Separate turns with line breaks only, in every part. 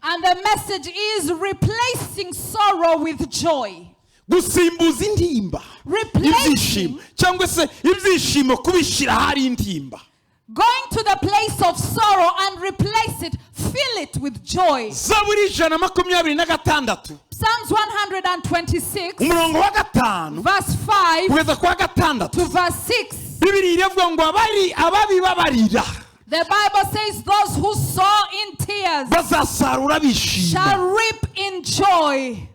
And the message is replacing sorrow with joy.
Replacing.
Going to the place of sorrow and replace it, fill it with joy. Psalms 126, verse 5 to verse 6. The Bible says those who sow in tears shall reap in joy.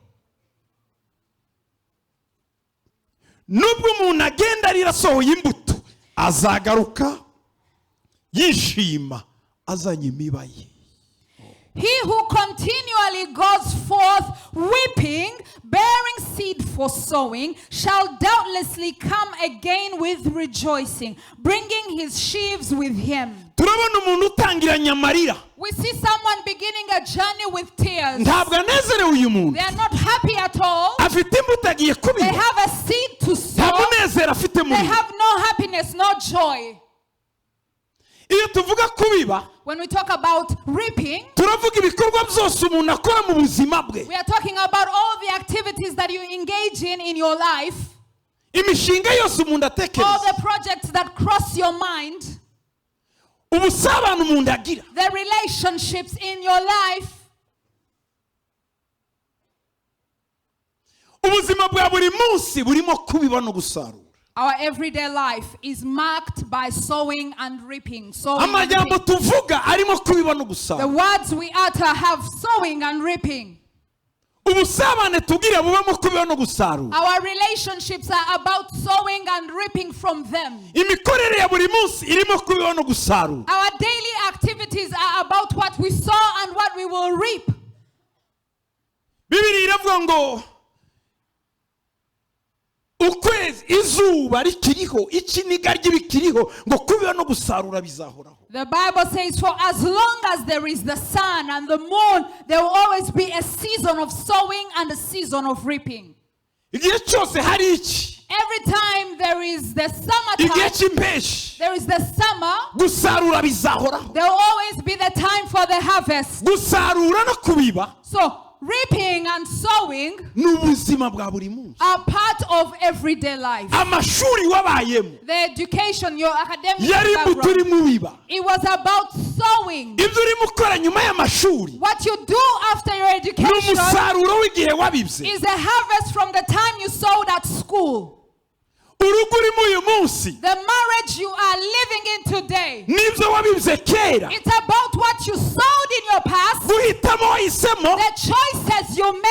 Nubwo umuntu agenda rirasohoye imbuto azagaruka yishima azanye imibaye.
He who continually goes forth weeping, bearing seed for sowing, shall doubtlessly come again with rejoicing, bringing his sheaves with him.
We
see someone beginning a journey with tears. They
are
not happy at all. They have a seed to sow. They have no happiness, no joy. When we talk about reaping, we are talking about all the activities that you engage in your life, all the projects that cross your mind, the relationships in your life. Our everyday life is marked by sowing and reaping. The words we utter have sowing and reaping. Our relationships are about sowing and reaping from them. Our daily activities are about what we sow and what we will reap. The Bible says, for as long as there is the sun and the moon, there will always be a season of sowing and a season of reaping. Every time there is the summertime, there is the summer, there will always be the time for the harvest. So reaping and sowing are part of everyday life. The education, your academic background, it was about sowing. What you do after your education is a harvest from the time you sowed at school. The marriage you are living in today, it's about what you sowed in your past. The choices you made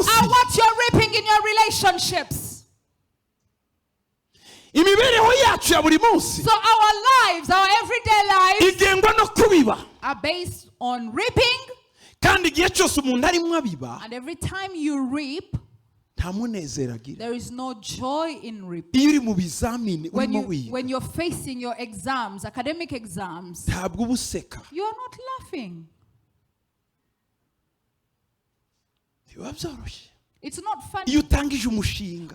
are what you're reaping in your relationships. So our lives, our everyday lives, are based on reaping. And every time you reap, there is no joy in reaping. When you're facing your exams, academic exams, you're not laughing. It's not funny.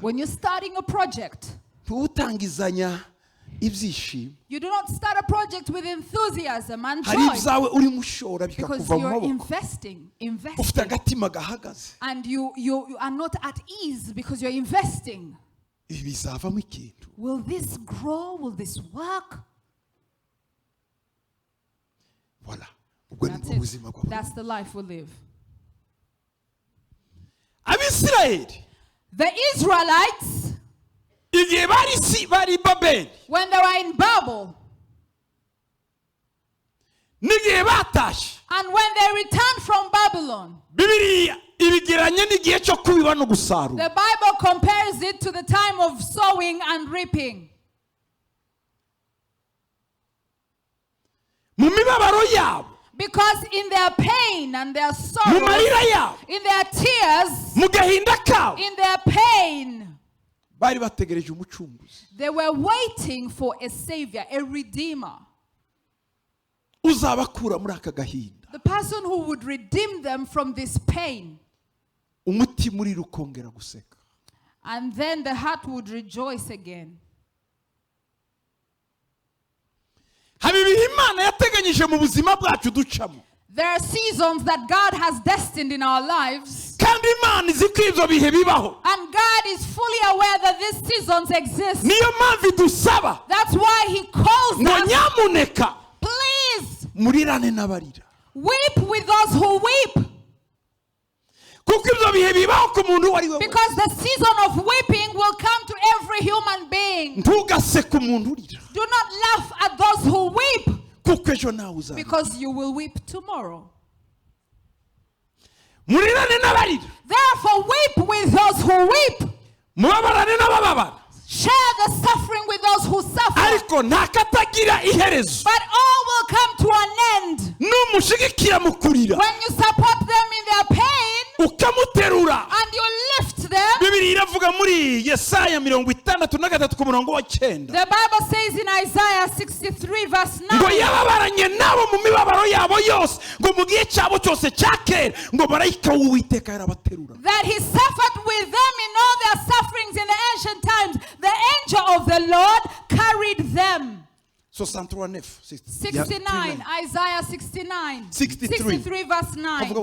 When you're starting a project, you do not start a project with enthusiasm and joy, because you're investing. And you are not at ease because you're investing. Will this grow? Will this work? That's it. That's the life we live. The Israelites, when they were in Babel, and when they returned from Babylon, the Bible compares it to the time of sowing and reaping. Because in their pain and their sorrow, in their tears, in their pain, they were waiting for a savior, a redeemer. The person who would redeem them from this pain. And then the heart would rejoice again.
yateganije mu buzima bwacu ducamo.
There are seasons that God has destined in our lives.
Kandi Imana izi ko ibyo bihe bibaho.
And God is fully aware that these seasons exist.
Niyo mpamvu idusaba.
That's why He calls
Ngo
us.
nyamuneka.
Please.
Murirane n'abarira.
Weep with those who weep.
Kuko ibyo bihe bibaho ku muntu uwo ari we.
Because the season of weeping will come to every human being.
Ntugase ku muntu urira.
Do not laugh at those who weep.
Kuko ejo nawe uzarira.
Because you will weep tomorrow.
Murirane n'abarira.
Therefore weep with those who weep.
Mubabarane n'abababara.
Share the suffering with those who suffer.
Ariko ntakatagira iherezo.
But all will come to an end.
Numushigikira mu kurira.
When you support them in their pain,
ukamuterura.
And you lift them.
Bibiri iravuga muri Yesaya 63:9.
The Bible says in Isaiah 63 verse 9.
Ngo yababaranye nabo mu mibabaro yabo yose, ngo mu gihe cyabo cyose cyakera, ngo marayika w'Uwiteka yarabaterura.
That He suffered with them in all their sufferings in the ancient times. The angel of the Lord carried them. 69, Isaiah 69. 63 verse 9.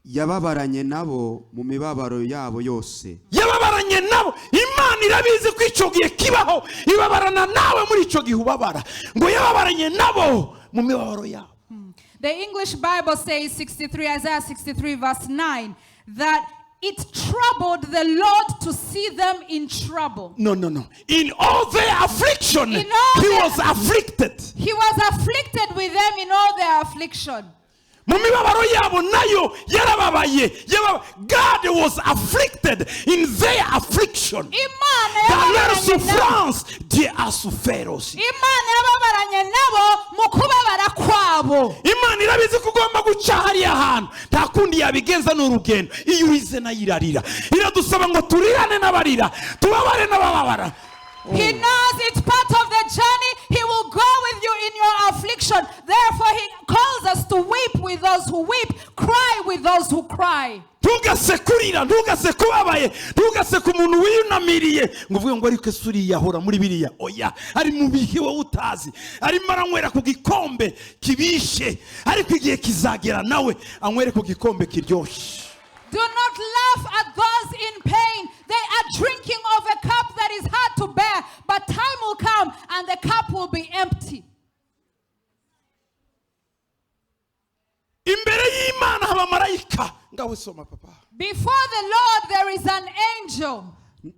Yababaranye nabo mu mibabaro yabo yose.
Yababaranye nabo. Imana irabizi ko icyo gihe kibaho. Ibabarana nawe muri icyo gihe ubabara. Ngo yababaranye nabo mu mibabaro yabo.
The English Bible says Isaiah 63 verse 9 that it troubled the Lord to see them in trouble.
No. In all their affliction, He was afflicted.
He was afflicted with them in all their affliction.
God was afflicted in their affliction. Dans leur souffrance, Dieu a souffert aussi. Imana irabizi ko ugomba guca hariya hantu nta kundi yabigenza n'urugendo. Iyo urize nayo irarira. Iradusaba ngo turirane n'abarira, tubabare n'abababara.
He knows it's part of the journey. He will go with you in your affliction. Therefore, He calls us to weep with those who weep, cry with those who cry.
Ntugase kurira, ntugase kubabaye, ntugase ku muntu wiyunamiriye ngo uvuge ngo ariko suri yahora muri biriya. Oya, ari mu bihe wowe utazi. Arimo aranywera ku gikombe kibishe, ariko igihe kizagera nawe anywere ku gikombe kiryoshye.
Do not laugh at those in pain. They are drinking of a cup that is hard to bear, but time will come and the cup will be empty.
Imbere y'Imana haba marayika. Ngawe soma papa.
Before the Lord there is an angel.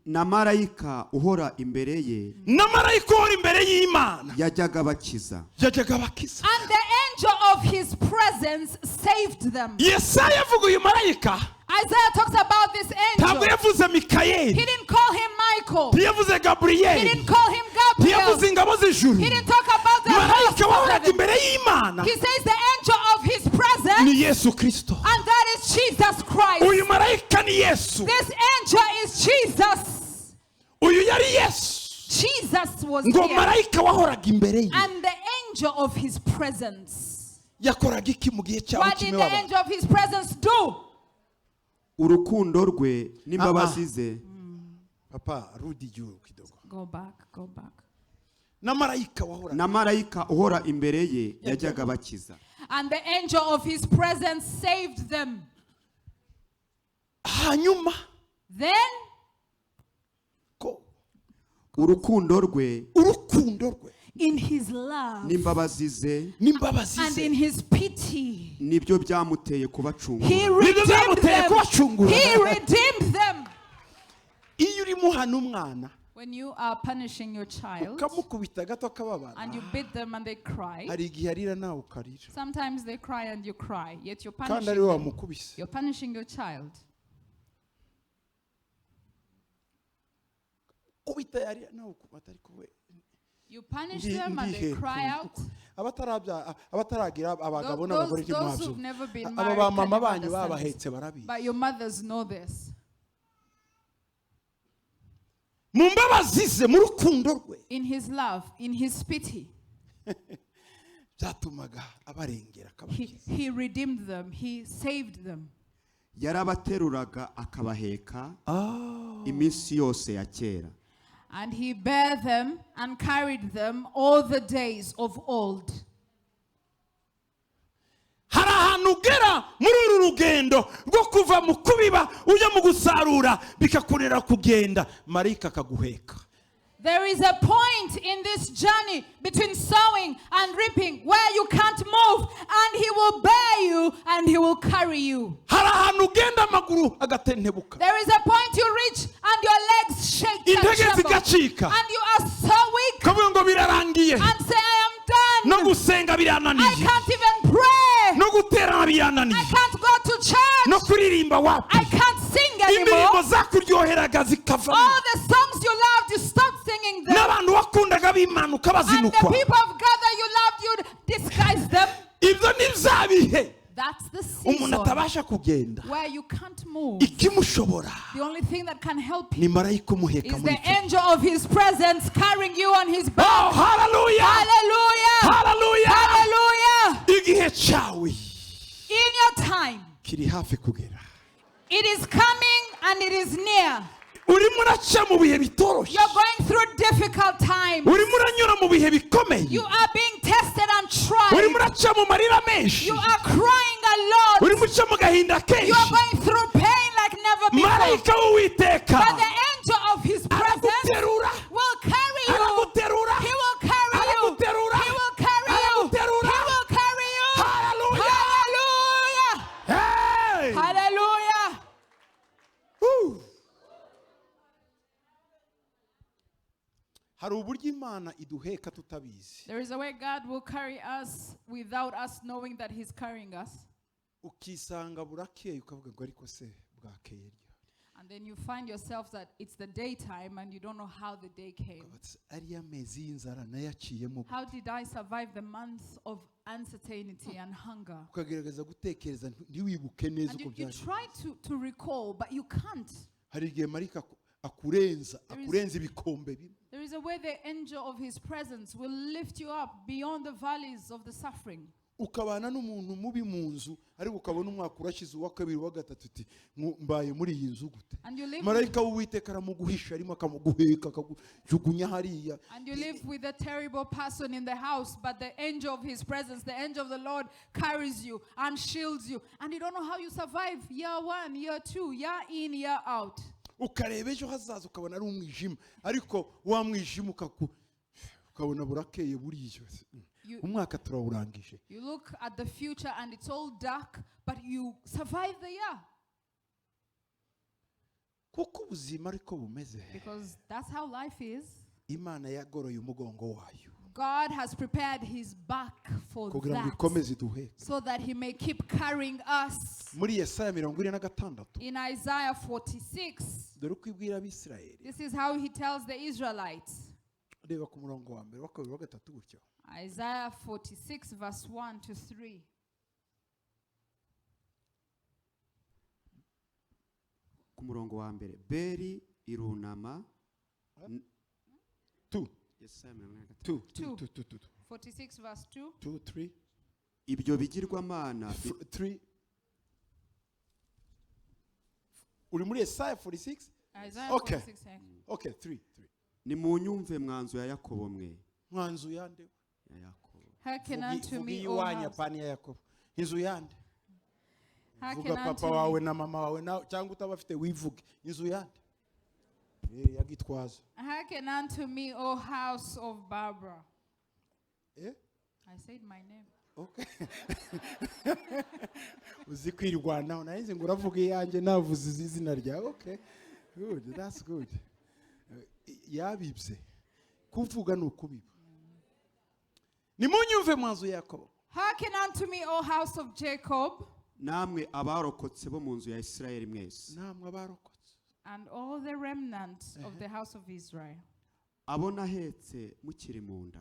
Na marayika uhora imbere ye.
Na marayika uhora imbere y'Imana.
Yajyaga bakiza.
And the angel of His presence saved them.
Yesaya avuga uyu marayika.
Isaiah talks about this angel.
Ntabwo yavuze Mikayeli.
He didn't call him Michael.
Ntiyavuze Gabriel.
He didn't call him Gabriel.
Ntiyavuze ingabo z'ijuru.
He didn't talk about the
marayika wahoraga imbere y'Imana.
He says the angel of His presence.
Ni Yesu Kristo.
And that is Jesus Christ.
Uyu marayika ni Yesu.
This angel is Jesus.
Uyu yari Yesu.
Jesus was
ngo
here.
marayika wahoraga imbere ye.
And the angel of His presence.
Yakoraga iki mu gihe cyawe
What did the angel of His presence do?
Urukundo rwe n'imbabazi ze.
Papa, rudi juu kidogo.
Go back.
Na
marayika uhora imbere ye yajyaga bakiza.
And the angel of His presence saved them.
Hanyuma.
Then.
Urukundo rwe.
In His love
n'imbabazi ze
and in His pity
nibyo byamuteye kubacungura.
He redeemed them.
Iyo urimo hano umwana
when you are punishing your child
ukamukubita gato akababara
and you beat them and they cry,
hari igihe arira nawe ukarira.
Sometimes they cry and you cry, yet you're
kandi ari wa mukubise.
You're punishing your child.
Kubita yari nawe ukubata ariko we.
You punish them and they cry out.
Abataragira abagabo n'abagore
those who've never been married can understand. But your mothers know this. In His love, in His pity, He redeemed them. He saved them.
Yarabateruraga akabaheka iminsi yose ya kera.
And He bare them and carried them all the days of old.
urugendo rwo kuva mu kubiba ujya mu gusarura bikakurera kugenda marayika akaguheka.
There is a point in this journey between sowing and reaping where you can't move, and he will bear you and he will carry you.
Hari ahantu ugenda amaguru agatentebuka.
There is a point you reach and your legs shake and tremble, and you are so weak
kavuga ngo birarangiye
and say, I am done.
No gusenga birananiye.
I can't even pray.
No guterana birananiye.
I can't go to church.
No kuririmba wapi.
I can't sing anymore.
Indirimbo zakuryoheraga zikavamo.
All the songs you loved, you stopped singing them.
N'abantu wakundaga bimanuka bazinukwa.
And the people of God that you loved, you disguised them.
Ibyo nibyabihe.
That's the season
atabasha kugenda.
where you can't move.
Ikimushobora.
The only thing that can help
Ni
you
marayika umuheka
is the angel of his presence carrying you on his back.
Oh, hallelujah!
Hallelujah!
Hallelujah!
Hallelujah!
Igihe cyawe
In your time,
kiri hafi kugera.
it is coming and it is near.
Urimo uraca mu bihe bitoroshye.
You're going through difficult times.
Urimo uranyura mu bihe bikomeye.
You are being tested and tried.
Urimo uraca mu marira menshi.
You are crying a lot.
Urimo uca mu gahinda kenshi.
You are going through pain like never before.
Marayika w'Uwiteka
But the angel of his presence will carry you.
araguterura.
He will carry you.
Araguterura.
He will carry you.
Araguterura.
He will carry you.
Hallelujah!
Hallelujah!
Hey!
Hallelujah!
Woo! Hari uburyo Imana iduheka tutabizi.
There is a way God will carry us without us knowing that he's carrying us.
Ukisanga burakeye ukavuga ngo ariko se bwakeye ryo.
And then you find yourself that it's the daytime and you don't know how the day came.
Ariya mezi y'inzara nayaciyemo.
How did I survive the months of uncertainty and hunger?
Ukagerageza gutekereza ntiwibuke neza uko
You
byaje.
try to recall, but you can't.
Hari igihe marayika akurenza ibikombe bimwe.
There is a way the angel of his presence will lift you up beyond the valleys of the suffering.
Ukabana n'umuntu mubi mu nzu ariko ukabona umwaka urashize uwa kabiri wa gatatu uti mbaye muri iyi nzu gute. Marayika w'Uwiteka aramuguhisha arimo akamuguheka akagujugunya hariya.
And you live with a terrible person in the house, but the angel of his presence, the angel of the Lord, carries you and shields you, and you don't know how you survive year 1, year 2, year in, year out.
Ukareba ejo hazaza ukabona ari umwijima ariko wa mwijima ukabona burakeye buriyo. Umwaka turawurangije.
You look at the future and it's all dark, but you survive the year.
Kuko ubuzima ariko bumeze.
Because that's how life is.
Imana yagoroye umugongo wayo.
God has prepared his back for that, so that he may keep carrying us. In Isaiah 46, this is how he tells the Israelites. Isaiah 46 verse 1 to 3.
Ku murongo wa mbere, Beri irunama.
2.
Yes,
46 verse 2.
2, 3.
Ibyo bigirwamana
3. Uri muri Isaiah 46?
Isaiah 46.
Okay, 3.
Nimunyumve mwanzu ya Yakobo mwe.
Mwanzu yande?
Ya Yakobo.
Hearken unto me,
O house. Pani ya Yakobo. Inzu yande?
Hearken unto
papa wawe na mama wawe na cyangwa utabafite wivuge. Inzu yande? Ya Gitwaza.
Hearken unto me, O house of Barbara. I said my name.
Okay. Uzikwirwanaho nahize ngo uravuga iyanjye navuze izina ryawe. Okay. Good. That's good. Yabibye. Kuvuga nukubiba. Nimunyumve mwanzu Yakobo.
Hearken unto me, O house of Jacob.
Namwe abarokotse bo mu nzu ya Isirayeli mwese.
Namwe abarokotse.
And all the remnants of the house of Israel.
Abona hetse mukiri munda.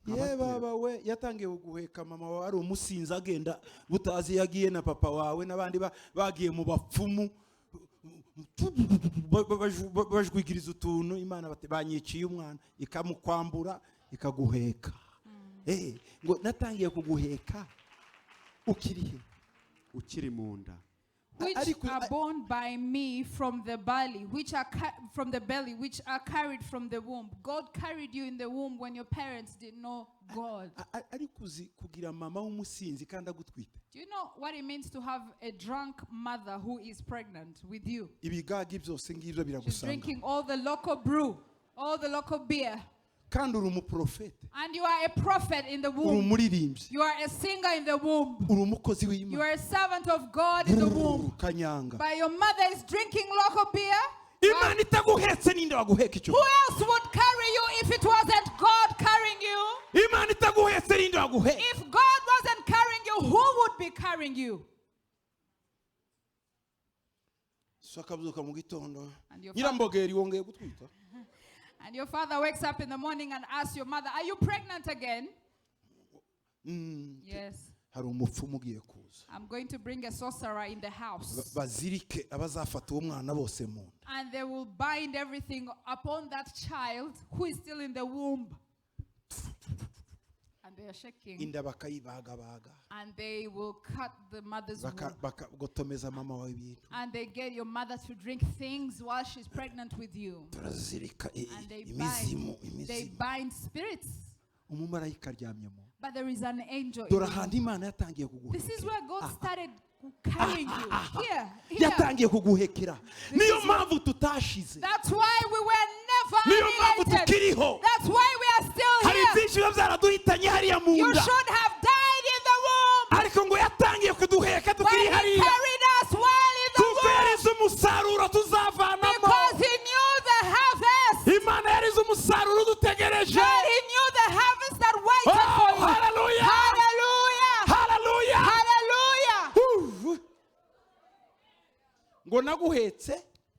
Ye baba we yatangiye guheka mama wawe ari umusinzi agenda butazi yagiye na papa wawe nabandi bagiye mu bapfumu bajwigiriza utuntu Imana banyiciye umwana ikamukwambura ikaguheka. Ngo natangiye kuguheka ukiri he?
Ukiri munda.
which are born by me from the belly, which are carried from the womb. God carried you in the womb when your parents didn't know God. Do you know what it means to have a drunk mother who is pregnant with you? She's drinking all the local brew, all the local beer. And you are a prophet in the womb. You are a singer in the womb. You are a servant of God in the womb. But your mother is drinking local beer. Who else would carry you if it wasn't God carrying you? If God wasn't carrying you, who would be carrying you? And your father wakes up in the morning and asks your mother, are you pregnant again? Yes. I'm going to bring a sorcerer in the house. And they will bind everything upon that child who is still in the womb. And they are shaking. And they will cut the mother's womb. And they get your mother to drink things while she's pregnant with you. And they bind spirits. But there is an angel. This is where God started carrying you. Here. That's why we were never annihilated. That's why we are still here. You should have died in the womb. But He carried us while in the womb. Because He knew the harvest. God, He knew the harvest that waited for you. Hallelujah. Hallelujah. Hallelujah.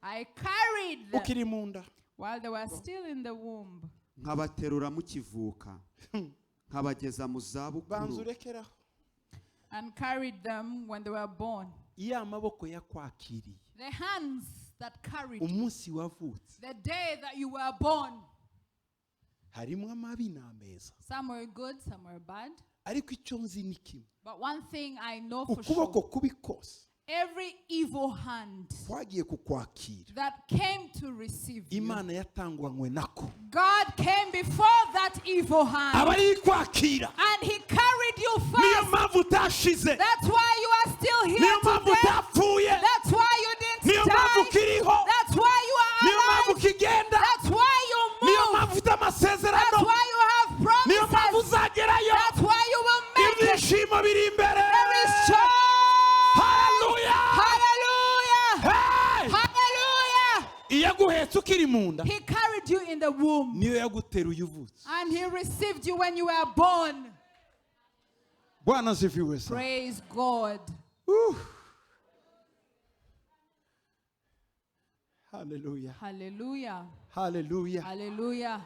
I carried them while they were still in the womb. And carried them when they were born. The hands that carried you, the day that you were born. Some were good, some were bad. But one thing I know for sure, every evil hand that came to receive you, God came before that evil hand. And He carried you first. That's why you are still here today. That's why you didn't die. That's why you are alive. That's why you move. That's why you have promises. That's why you will make it. There is joy. He carried you in the womb. And He received you when you were born. Praise God.
Hallelujah.
Hallelujah.
Hallelujah.
Hallelujah.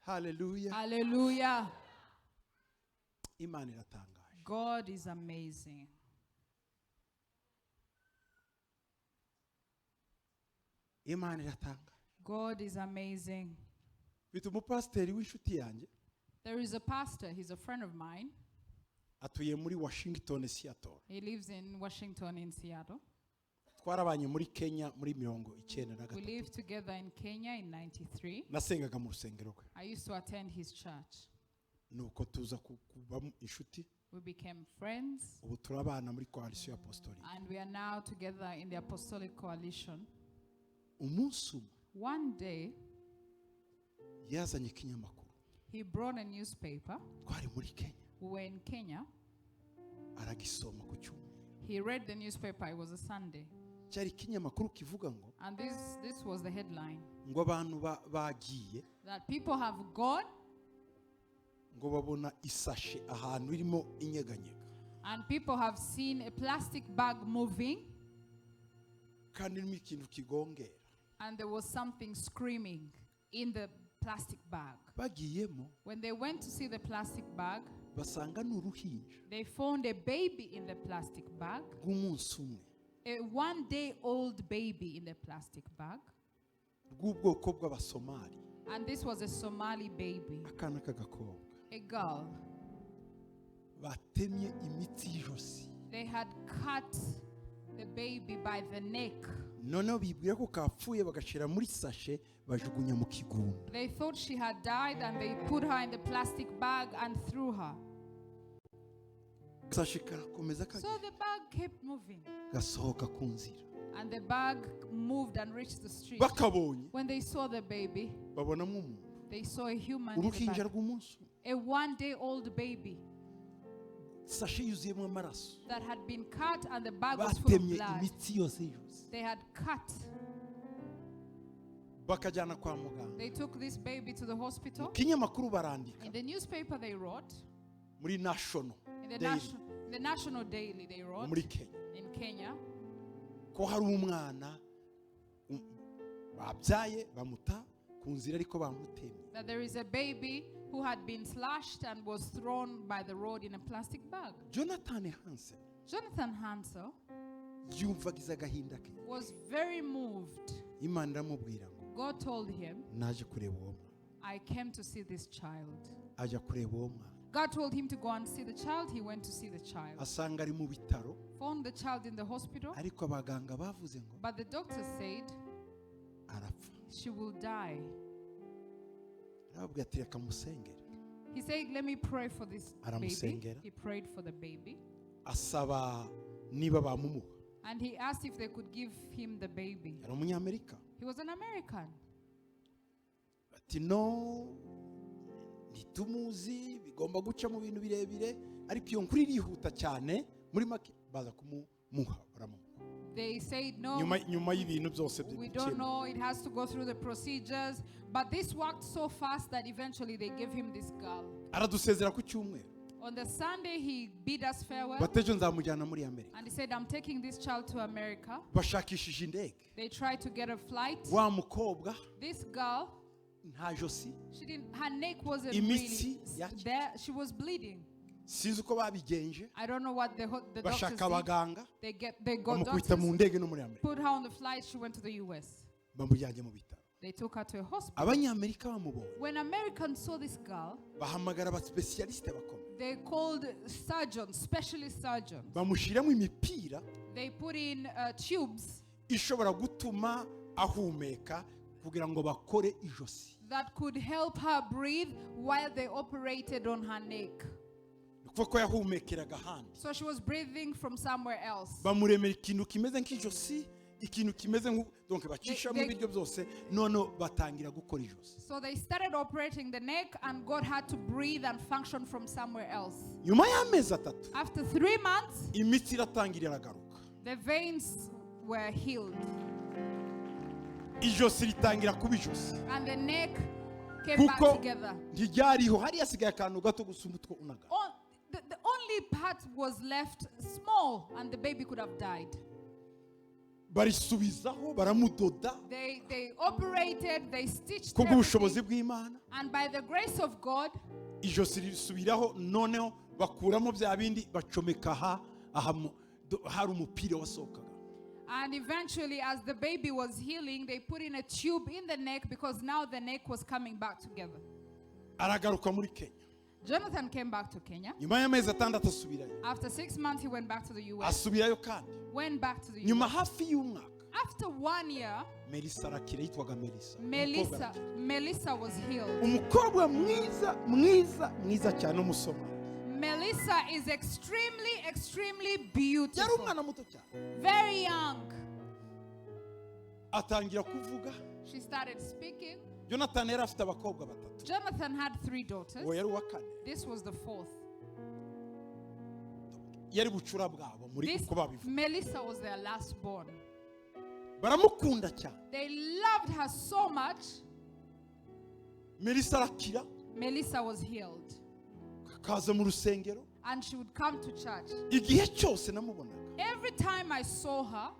Hallelujah.
Hallelujah. God is amazing. God is amazing. There is a pastor, he's a friend of mine. He lives in Washington in Seattle. We lived together in Kenya in 93. I used to attend his church. We became friends. And we are now together in the Apostolic Coalition. One day, he brought a newspaper. We were in Kenya. He read the newspaper. It was a Sunday. And this was the headline. That people have gone. And people have seen a plastic bag moving. And there was something screaming in the plastic bag. When they went to see the plastic bag, they found a baby in the plastic bag. A one-day-old baby in the plastic bag. And this was a Somali baby. A girl. They had cut the baby by the neck.
Noneho bibwira ko kapfuye bagashira muri sashe bajugunya mu kigunda.
They thought she had died and they put her in the plastic bag and threw her.
Sashe karakomeza kagenda.
So the bag kept moving.
Gasohoka ku nzira.
And the bag moved and reached the street.
Bakabonye.
When they saw the baby,
babonamo umuntu.
they saw a human in the
Uruhinja
bag.
rw'umunsi.
A 1-day-old baby
Sashe yuzuyemo amaraso.
that had been cut and the bag was full of
Batemye
blood.
imitsi yose yose.
They had cut.
Bakajyana kwa muganga.
They took this baby to the hospital.
Kinyamakuru barandika.
In the newspaper they wrote,
Muri national.
in the,
Daily.
the National Daily they wrote,
Muri Kenya.
in Kenya,
Ko hari umwana babyaye bamuta ku nzira ariko bamutemye.
that there is a baby who had been slashed and was thrown by the road in a plastic bag.
Jonathan Hansen
Jonathan Hansel
yumvagiza agahinda ke.
was very moved.
Imana iramubwira ngo
God told him,
naje kureba uwo mwana.
I came to see this child.
Aja kureba uwo mwana.
God told him to go and see the child. He went to see the child.
Asanga ari mu bitaro
Found the child in the hospital,
ariko abaganga bavuze ngo
but the doctor said
arapfa.
she will die.
Arababwira ati reka musengere.
He said, let me pray for this baby.
Aramusengera.
He prayed for the baby.
Asaba niba bamumuha.
And he asked if they could give him the baby.
Yari umunyamerika.
He was an American.
Ati no ntitumuzi bigomba guca mu bintu birebire ariko iyo nkuru irihuta cyane muri make baza kumuha baramuha.
They said no.
Nyuma y'ibintu byose
We don't know. It has to go through the procedures. But this worked so fast that eventually they gave him this girl.
Aradusezera ku cyumweru.
On the Sunday, he bid us farewell.
Batejo nzamujyana muri Amerika.
And he said, I'm taking this child to America.
Bashakishije indege.
They tried to get a flight.
Wa mukobwa
This girl,
nta josi.
her neck wasn't
Imitsi
really there. She was bleeding.
Sinzi uko babigenje.
I don't know what the doctors
Bashaka
did.
abaganga.
They got
bamukubita mu
doctors,
ndege no muri Amerika.
put her on the flight. She went to the U.S.
Bamujyanye mu bitaro.
They took her to a hospital.
Abanyamerika bamubonye.
When Americans saw this girl,
Bahamagara aba specialiste bakomeye.
they called surgeons, specialist surgeons.
Bamushiramo imipira
They put in tubes
ishobora gutuma ahumeka kugira ngo bakore ijosi.
that could help her breathe while they operated on her neck.
Kuko ko yahumekeraga handi.
So she was breathing from somewhere else.
Bamuremera ikintu kimeze nk'ijosi, ikintu kimeze donc bacisha mu biryo byose none batangira gukora ijosi.
So they started operating the neck and God had to breathe and function from somewhere else.
Nyuma y'amezi atatu
After 3 months,
imitsi iratangira iragaruka.
the veins were healed
Ijosi ritangira kuba ijosi.
and the neck came back
Kuko
together.
ntiryariho hari hasigaye akantu gato gusa umutwe unaga.
The only part was left small and the baby could have died.
Barisubizaho baramudoda.
They operated, they stitched
Kubwo ubushobozi
everything,
bw'Imana.
and by the grace of God,
Ijosi risubiraho noneho bakuramo bya bindi bacomeka hari umupira wasohokaga.
and eventually as the baby was healing, they put in a tube in the neck because now the neck was coming back together.
Aragaruka muri Kenya.
Jonathan came back to Kenya.
Nyuma y'amezi atandatu asubirayo.
After 6 months, he went back to the U.S.
Asubirayo kandi.
Went back to the
Nyuma
U.S.
hafi y'umwaka.
After 1 year,
Melissa arakira yitwaga Melissa.
Melissa was healed.
Umukobwa mwiza cyane umusoma.
Melissa is extremely
Yari
beautiful.
umwana muto cyane.
Very young.
Atangira kuvuga.
She started speaking.
Jonathan yari afite abakobwa batatu.
Jonathan had 3 daughters.
Uwo yari uwa kane.
This was the 4th.
Yari bucura bwabo muri
This
uko babivuga.
Melissa was their last born.
Baramukunda cyane.
They loved her so much.
Melissa arakira.
Melissa was healed.
Kaza mu rusengero.
And she would come to church.
Igihe cyose namubonaga.
Every time I saw her,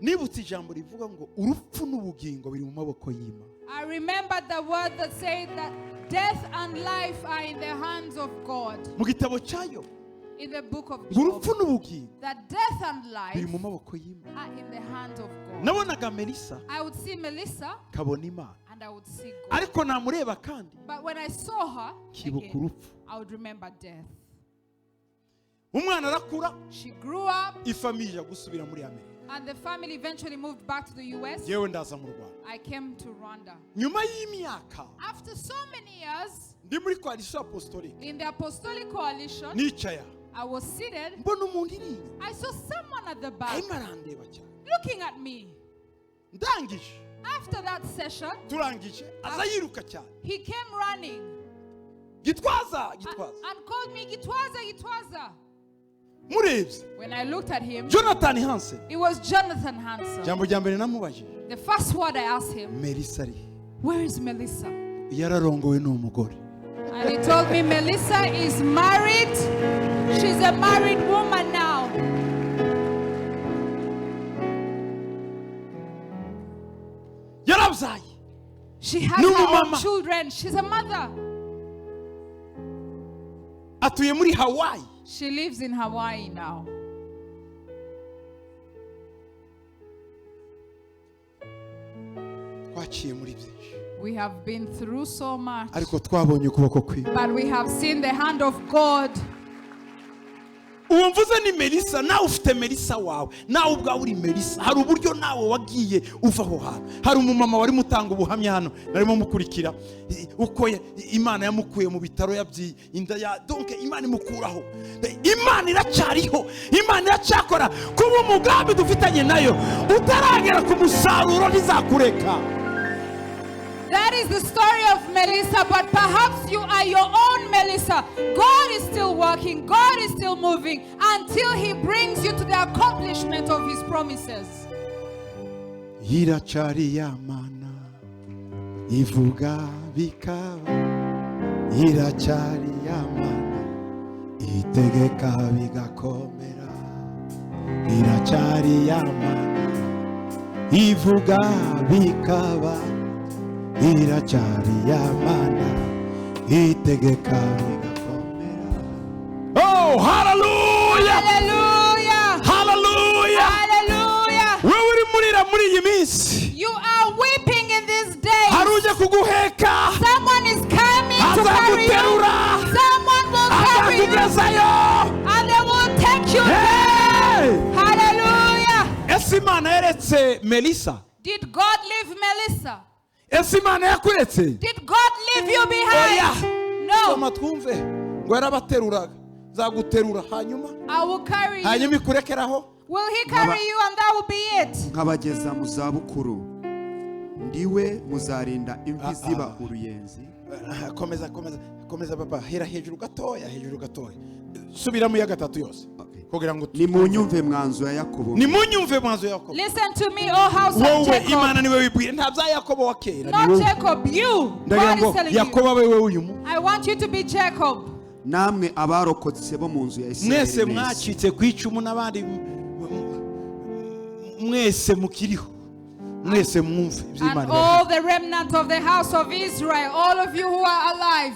Nibutse ijambo rivuga ngo urupfu n'ubugingo biri mu maboko y'Imana.
I remembered the word that said that death and life are in the hands of God.
Mu gitabo cyayo.
In the book of
Urupfu
Job,
n'ubugingo
that death and
biri
life
mu maboko y'Imana.
are in the hands of God.
Nabonaga Melissa
I would see Melissa
kabona Imana.
and I would see God.
Ariko namureba kandi
But when I saw her
kibuka
again,
urupfu.
I would remember death.
umwana arakura,
she grew up,
ifamiye gusubira muri Amerika.
and the family eventually moved back to the US.
Yewe ndaza mu Rwanda.
I came to Rwanda.
Nyuma y'imyaka,
After so many years,
ndi muri coalition apostolique.
in the apostolic coalition,
Nicaya.
I was seated.
Mbona umuntu iri.
I saw someone at the back
Arimo arandeba cyane.
looking at me.
Ndangije.
After that session,
Turangije. Aza yiruka cyane.
he came running
Gitwaza.
and called me Gitwaza, Gitwaza.
Murebye.
When I looked at him,
Jonathan Hansen.
it was Jonathan Hansen.
Jambo rya mbere namubajije.
The first word I asked him,
Melissa ari.
where is Melissa?
Yararongowe n'umugore.
And he told me Melissa is married. She's a married woman now.
Yarabyaye.
She has
No,
her own
mama.
children. She's a mother.
Atuye muri Hawaii.
She lives in Hawaii now.
Twaciye muri byinshi.
We have been through so much,
Ariko twabonye ukuboko kwe.
but we have seen the hand of God.
Uwo mvuze ni Melissa, nawe ufite Melissa wawe, nawe ubwawe uri Melissa. Hari uburyo nawe wagiye uva aho hantu. Hari umumama wari mutanga ubuhamya hano, narimo mukurikira uko Imana yamukuye mu bitaro yabyi inda ya donc Imana imukuraho. Imana iracyariho, Imana iracyakora kuba umugambi dufitanye nayo utaragera ku musaruro ntizakureka.
That is the story of Melissa, but perhaps you are your own Melissa. God is still working, God is still moving until He brings you to the accomplishment of His promises.
Iracyari ya mana ivuga bikaba, iracyari ya mana itegeka bigakomera, iracyari ya mana ivuga bikaba, iracyari ya mana itegeka bigakomera. Oh, hallelujah!
Hallelujah!
Hallelujah!
Hallelujah!
Wewe uri murira muri iyi minsi.
You are weeping in these days.
Haruje kuguheka.
Someone is coming to carry you.
Azaguterura.
Someone will carry you.
Azakugezayo.
And they will take you
Hey!
there. Hallelujah!
Ese Imana yaretse Melissa?
Did God leave Melissa?
Ese Imana yakuretse?
Did God leave you behind?
Oya.
No.
Soma twumve. Ngo yarabateruraga. Zaguterura hanyuma.
I will carry you.
Hanyuma ikurekeraho.
Will He carry you and that will be it?
nkabageza mu zabukuru ndiwe muzarinda imvi ziba uruyenzi.
Komeza papa, hera hejuru gatoya. Subiramo ya gatatu yose. Kugira ngo
nimunyumve mwanzo ya Yakobo.
nimunyumve mwanzo ya Yakobo.
Listen to me, O house of
Wowe
Jacob.
Imana niwe wibwire, nta bya Yakobo wa kera.
Not Jacob, you. God is telling
Yakobo
you.
abe wewe uyu mu.
I want you to be Jacob.
namwe abarokotse bo mu nzu ya
Mwese
Isirayeli
mwacitse kwicumu n'abandi mwese mukiriho. Mwese mwumve
And
iby'Imana.
all the remnant of the house of Israel, all of you who are alive,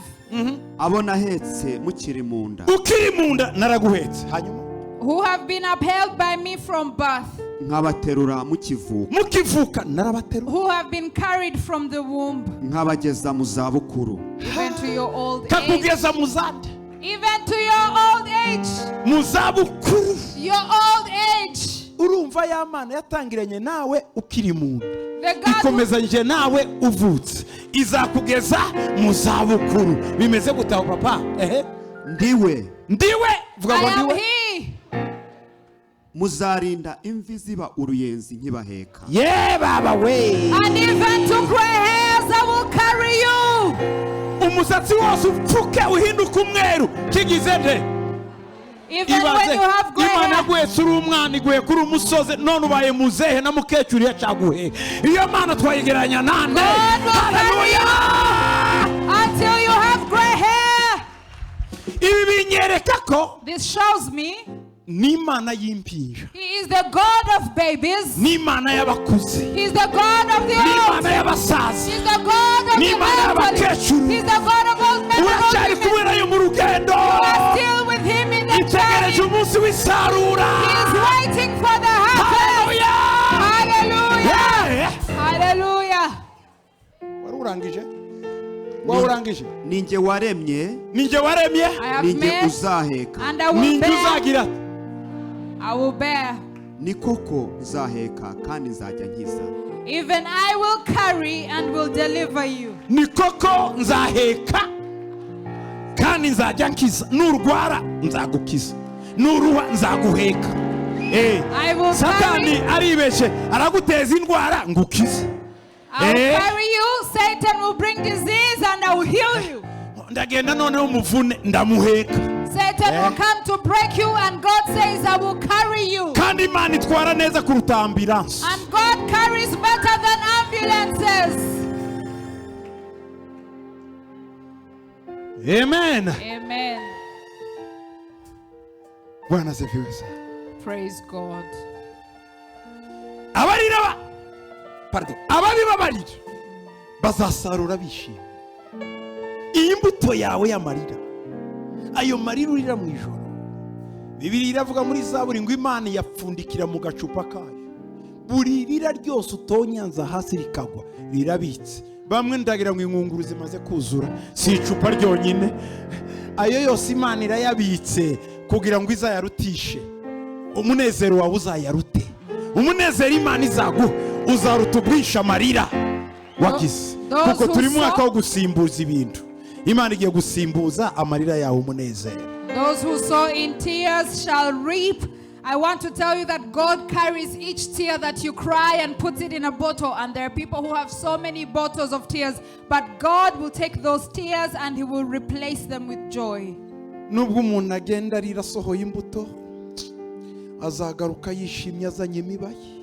abo nahetse mukiri mu nda
Ukiri mu nda naraguhetse. Hanyuma
who have been upheld by me from birth,
nkabaterura mukivuka
mukivuka narabaterura.
who have been carried from the womb,
nkabageza mu zabukuru.
even to your old age.
Kakugeza mu zande.
Even to your old age.
Mu zabukuru.
Your old age.
Urumva ya Mana yatangiranye nawe ukiri mu nda.
The God who,
Ikomezanyije nawe uvutse. Izakugeza mu zabukuru. Bimeze gutaho papa.
ndiwe
Vuga
I
ngo
am
ndiwe.
He.
muzarinda imvi ziba uruyenzi nkibaheka.
Ye baba we.
And even to gray hairs I will carry you.
Umusatsi wose upfuke uhinduka umweru. Kigize nde?
Even when you have gray
Imana
hair.
gwese uri umwana igwe kuri umusozi none ubaye muzehe na mukecuru yacaguhe. Iyo Mana twayigeranya nande.
God will carry you until you have gray hair.
Ibi binyereka ko
This shows me
ni Imana y'impinja.
He is the God of babies.
Ni Imana y'abakuze.
He is the God of the
Ni
old.
Imana y'abasaza.
He is the God of
Ni
the
Imana
elderly.
y'abakecuru.
He is the God of old men and old
Uracyari
women.
kumwe nayo mu rugendo.
You are still with Him in the
Itegereje
journey.
umunsi w'isarura.
He is waiting for the harvest.
Hallelujah.
Hallelujah.
Yeah.
Hallelujah.
Wari urangije? Waurangije.
Ninjye waremye.
Ninjye waremye.
Ninjye uzaheka.
And I will bear.
Uzagira.
I will bear.
Ni koko nzaheka kandi nzajya nkiza.
Even I will carry and will deliver you.
Ni koko nzaheka kandi nzajya nkiza. Nurwara nzagukiza. Nuruwa nzaguheka. Satani aribeshe araguteza indwara ngukiza.
I will carry you. Satan will bring disease and I will heal you.
Ndagenda none umuvune ndamuheka.
Satan will come to break you and God says I will carry you.
Kandi Imana itwara neza kuruta ambulance.
And God carries better than ambulances.
Amen.
Amen.
Bwana asifiwe sana.
Praise God.
Ababibabarira bazasarura bishimye. Iyi mbuto yawe y'amarira, ayo marira urira mu ijoro, Bibiliya iravuga muri Zaburi ngo Imana yapfundikira mu gacupa kayo, buri rira ryose utonyanza hasi rikagwa rirabitse. Bamwe ndagira ngo inkunguru zimaze kuzura, si icupa ryonyine, ayo yose Imana irayabitse kugira ngo izayarutishe. Umunezero wawe uzayarute, umunezero Imana izaguha uzaruta ubwisha amarira wagize, kuko turi mu mwaka wo gusimbuza ibintu. Imana igiye gusimbuza amarira yawe umunezero.
Those who sow in tears shall reap. I want to tell you that God carries each tear that you cry and puts it in a bottle. And there are people who have so many bottles of tears, but God will take those tears and He will replace them with joy.
Nubwo umuntu agenda arira asohoye imbuto, azagaruka yishimye azanye imibaye.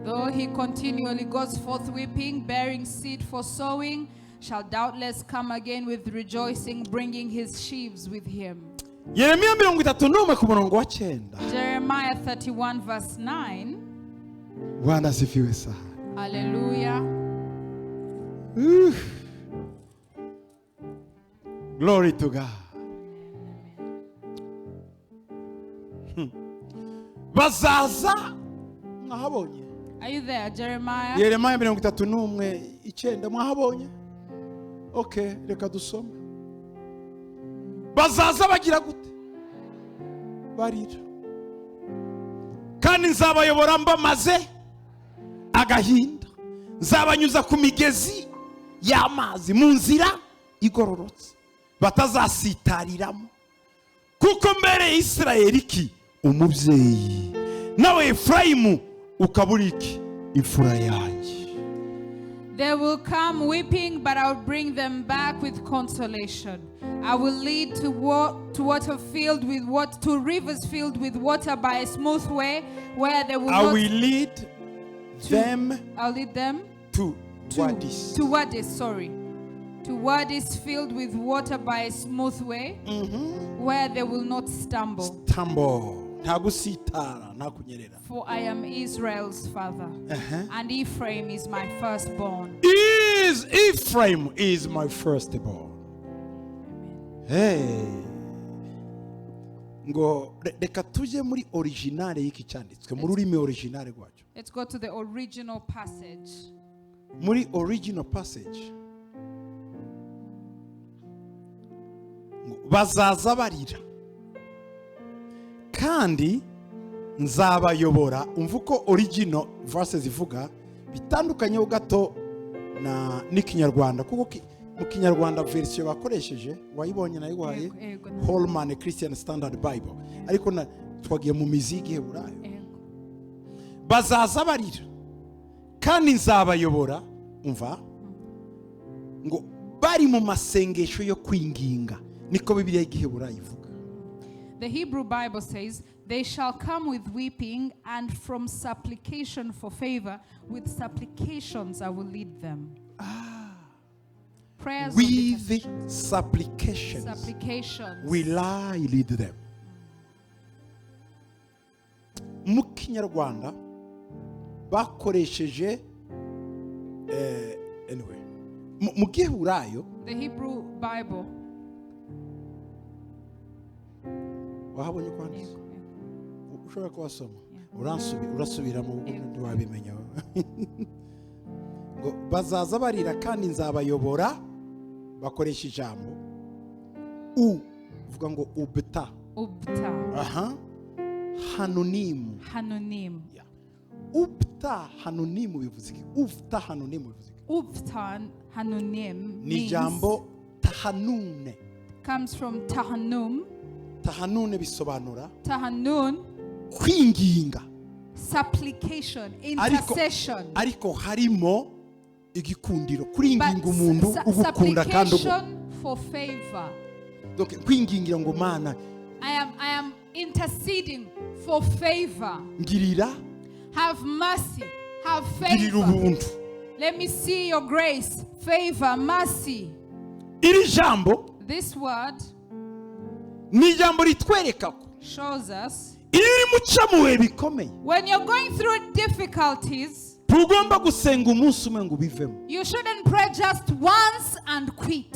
Though he continually goes forth weeping, bearing seed for sowing, shall doubtless come again with rejoicing, bringing his sheaves with him.
Yeremiya 31 ku murongo wa 9.
Jeremiah 31 verse 9.
Bwana asifiwe sana.
Hallelujah.
Glory to God. Bazaza mwahabonye.
Are you there, Jeremiah?
Yeremiya 31:9 mwahabonye? Okay, reka dusome. Bazaza bagira gute? Barira. Kandi nzabayobora mbamaze agahinda. Nzabanyuza ku migezi y'amazi mu nzira igororotse, batazasitariramo. Kuko mbere Isirayeli ki umubyeyi, nawe Efraimu ukaburiki imfura yanjye.
They will come weeping, but I will bring them back with consolation. I will lead to water filled with to rivers filled with water by a smooth way, where they will
I'll lead them to wadis.
To wadis, sorry. To wadis filled with water by a smooth way, where they will not stumble. For I am Israel's father, and Ephraim is my firstborn.
Ephraim is my firstborn. Hey. Ngo reka tuje muri originale y'iki cyanditswe mu rurimi originale rwacu.
Let's go to the original passage.
Muri original passage. Bazaza barira kandi nzabayobora. Umva uko original verses zivuga bitandukanye gato na n'ikinyarwanda, kuko mu kinyarwanda version bakoresheje wayibonye nayo waye Holman Christian Standard Bible, ariko twagiye mu mizigi Heburayo. Bazaza barira kandi nzabayobora. Umva ngo bari mu masengesho yo kwinginga, niko Bibiliya y'Igiheburayo ivuga.
The Hebrew Bible says, they shall come with weeping, and from supplication for favor, with supplications I will lead them. Prayers
with supplications will I lead them. Mu Kinyarwanda bakoresheje anyway mu Giheburayo,
the Hebrew Bible,
wahabonye kwandika ushobora kubasoma urasubira mu bundi wabimenya ngo bazaza barira kandi nzabayobora bakoresha ijambo uvuga ngo ubta. Aha. Hanonim. Yeah. Ubta hanonim bivuze iki? Ufta hanonim bivuze iki?
Ubta hanonim
ni jambo tahanune.
Comes from tahanum.
Tahanune bisobanura
tahanun,
kwinginga,
supplication, intercession.
Ariko harimo igikundiro, kuringinga umuntu ugukunda kandi
for favor.
Donc kwingingira ngo Mana,
I am interceding for favor.
Ngirira,
have mercy, have favor. Let me see your grace, favor, mercy.
Iri jambo,
this word
ni jambo ritwereka
shows us
iri muca muwe bikomeye.
When you're going through difficulties,
tugomba gusenga umunsi umwe ngo bivemo.
You shouldn't pray just once and quit.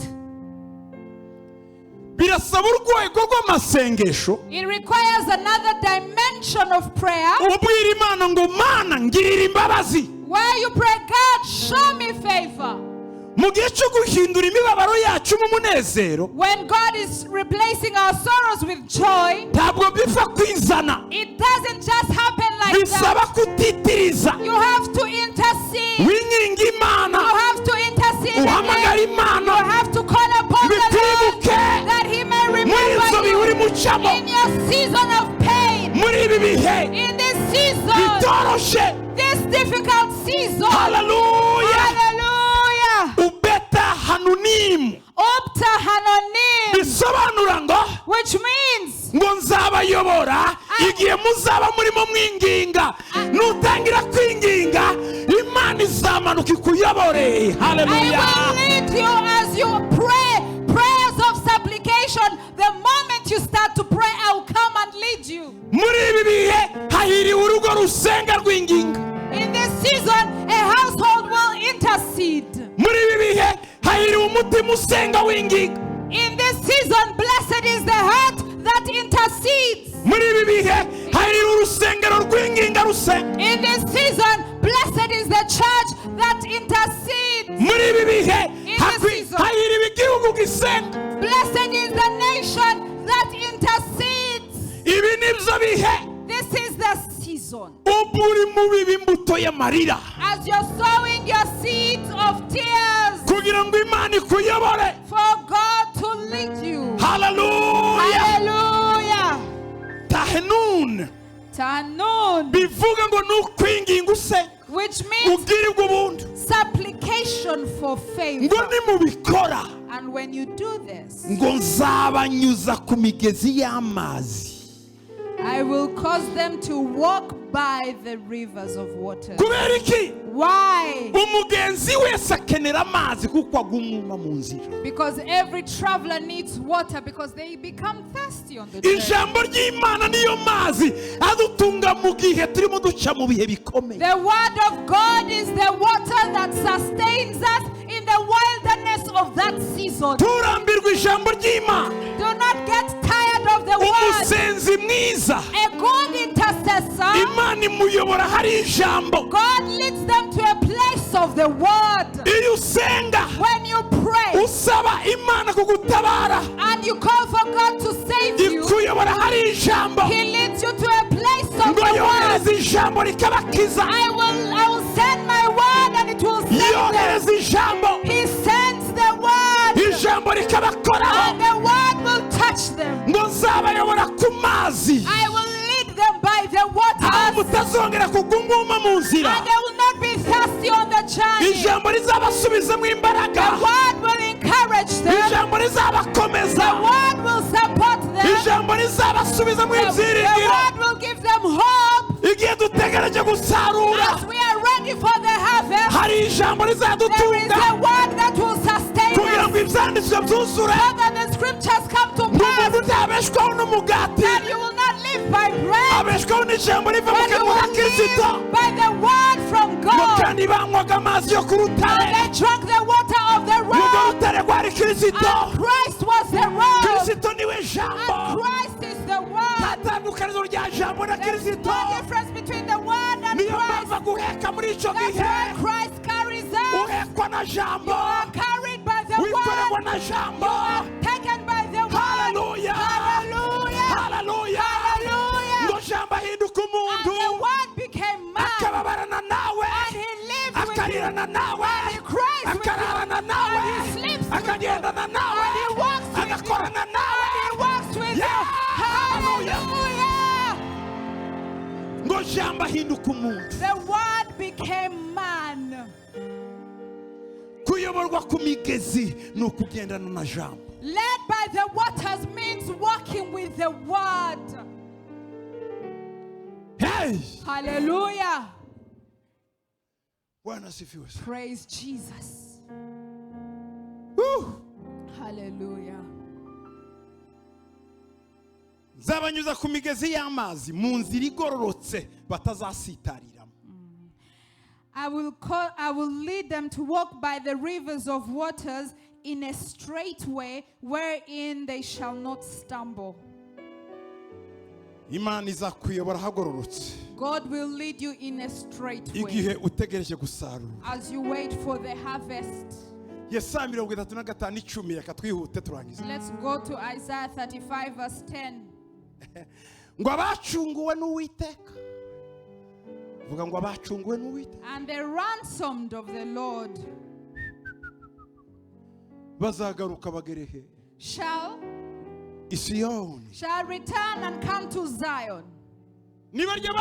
Birasaba urwego rw'amasengesho.
It requires another dimension of prayer.
Ubwira Imana ngo Mana ngirira imbabazi.
Where you pray, God, show me favor.
Mu gihe cyo guhindura imibabaro yacu mu munezero,
when God is replacing our sorrows with joy,
ntabwo bifa kwizana.
It doesn't just happen like
bisaba
that.
kutitiriza.
You have to intercede.
Winginga Imana.
You have to intercede.
Uhamagara Imana.
You have to call upon the Lord that He may remember you in your season of pain. In this season, this difficult season.
Hallelujah.
Hallelujah.
Ubeta hanonim.
Opta hanonim.
Bisobanura ngo,
which means
ngo nzabayobora igihe muzaba murimo mwinginga. Nutangira kwinginga, Imana izamanuka ikuyobore. Hallelujah.
I will lead you as you pray prayers of supplication. The moment you start to pray, I will come and lead you.
Muri ibi bihe hahiriwe urugo rusenga rwinginga.
In this season, a household will intercede.
Muri ibi bihe hahiriwe umutima usenga winginga.
In this season, blessed is the heart that intercedes.
Muri ibi bihe hahiriwe urusengero rwinginga rusenga.
In this season, blessed is the church that intercedes.
Muri ibi bihe hahiriwe igihugu gisenga.
Blessed is the nation that intercedes.
Ibi nibyo bihe.
This is the season.
Uburi mu bibi imbuto y'amarira.
As you're sowing your seeds of tears.
Kugira ngo Imana ikuyobore.
For God to lead you.
Hallelujah.
Hallelujah.
Tahanun.
Tahanun.
Bivuga ngo nukwinginga usenga.
Which means
ubwirirwa ubuntu.
Supplication for favor.
Ngo nimubikora.
And when you do this,
ngo nzabanyuza ku migezi y'amazi.
I will cause them to walk by the rivers of water.
Kubera iki?
Why?
Umugenzi wese akenera amazi kuko agumuma mu nzira.
Because every traveler needs water because they become thirsty on the journey.
Ijambo ry'Imana niyo mazi adutunga mu gihe turimo duca mu bihe bikomeye.
The word of God is the water that sustains us in the wilderness of that season.
Turambirwa ijambo ry'Imana.
Do not get tired of the word.
Umusenzi mwiza.
A good intercessor.
Imana imuyobora hari ijambo.
God leads them to a place of the word.
Iyo usenga.
When you pray.
Usaba Imana kugutabara.
And you call for God to save you.
Ikuyobora hari ijambo.
He leads you to a place of the word.
Yohereza ijambo rikabakiza.
I will send my word and it will save them.
Yohereza ijambo.
He sends the word.
Ijambo rikabakoraho.
And the word will touch them.
Ngo nzabayobora ku mazi.
I will lead them by the waters.
Mutazongera kugumuma mu nzira.
And they will not be thirsty on the journey.
Ijambo rizabasubizamo imbaraga.
The word will encourage them.
Ijambo rizabakomeza.
The word will support them.
Ijambo rizabasubizamo ibyiringiro.
The word will give them hope.
Igihe dutegereje gusarura.
As we are ready for the harvest.
Hari ijambo rizadutunga.
There is a word that will sustain us.
Kugira ngo ibyanditswe byuzure.
So that the scriptures come to pass.
Utabeshwaho n'umugati.
That you will not live by bread.
Abeshwaho n'ijambo riva mu kanwa ka Kristo.
By the word from God.
Kandi banywaga amazi yo ku rutare.
And they drank the water of the rock.
Urwo rutare rwari Kristo.
And Christ was the rock.
Kristo niwe jambo.
And Christ is the word.
Tatandukanizo rya jambo na Kristo.
There's no difference between the word and
Niyo
Christ.
mpamvu guheka muri icyo gihe.
That's why Christ carries us.
Uhekwa na jambo.
You are carried by the word.
wikorerwa na jambo.
You are taken by the word.
Hallelujah.
Hallelujah.
Hallelujah.
Hallelujah.
Ngo jambo ahinduka
And
umuntu.
the word became man.
Akababarana nawe.
And he lives with you.
Akarirana nawe.
And he cries with you.
Akararana nawe.
And he sleeps with you.
Akagendana nawe.
And he walks with you.
Agakorana nawe.
And he walks with
Yeah.
you. Hallelujah.
Ngo jambo ahinduka umuntu.
The word became man.
Kuyoborwa ku migezi ni ukugendana na jambo.
Led by the waters means walking with the word.
Hey!
Hallelujah.
Bwana asifiwe.
Praise Jesus.
Woo!
Hallelujah.
Nzabanyuza ku migezi y'amazi mu nzira igororotse batazasitariramo.
I will lead them to walk by the rivers of waters in a straight way wherein they shall not stumble.
Imana izakuyobora hagororotse.
God will lead you in a straight way
Igihe utegereje gusarura.
as you wait for the harvest.
Yesaya 35:10 reka twihute turangiza.
Let's go to Isaiah 35 verse 10.
Ngo abacunguwe n'Uwiteka. Vuga ngo abacunguwe n'Uwiteka.
And the ransomed of the Lord
Bazagaruka bagerehe.
shall
Isiyoni.
return and come to Zion.
Nibarya